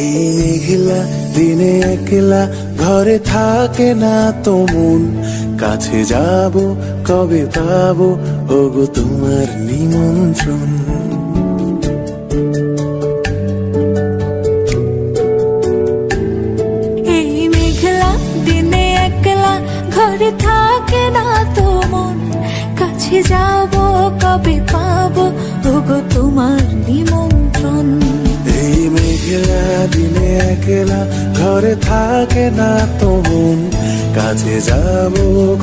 এই মেঘলা দিনে একলা ঘরে থাকে না তো মন, কাছে যাব কবে পাবো ওগো তোমার নিমন্ত্রণ। এই মেঘলা দিনে একলা ঘরে থাকে না তো মন, কাছে যাব কবে পাবো ওগো তোমার নিমন্ত্রণ। এই মেঘলা দিনে একলা ঘরে থাকে না তো মন, কাছে যাব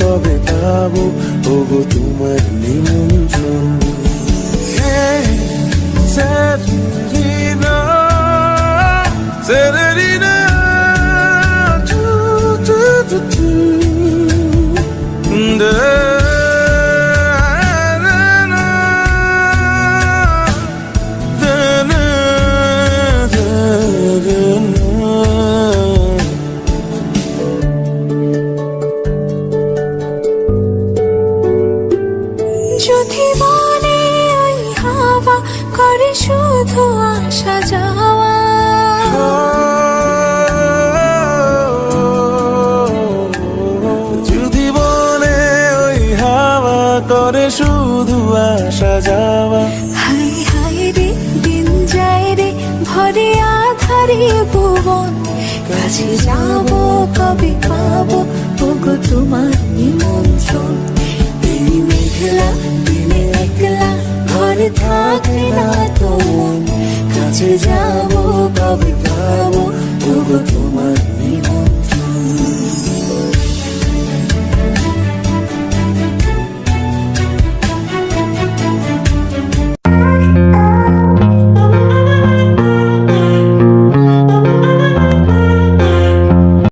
কবে পাবো ওগো তোমার নিমন্ত্রণ। Severina, Severina, tu, tu, tu, tu. যদি মনে ওই হাওয়া করে শুধু আসা যাওয়া, যদি বলে ওই হাওয়া করে শুধু আসা যাওয়া, হাই হাই রে দিন যায় রে ভরে আধারে ভুবন, কাছে যাব কবে পাবো ওগো তোমার নিমন্ত্রণ। এই মেঘলা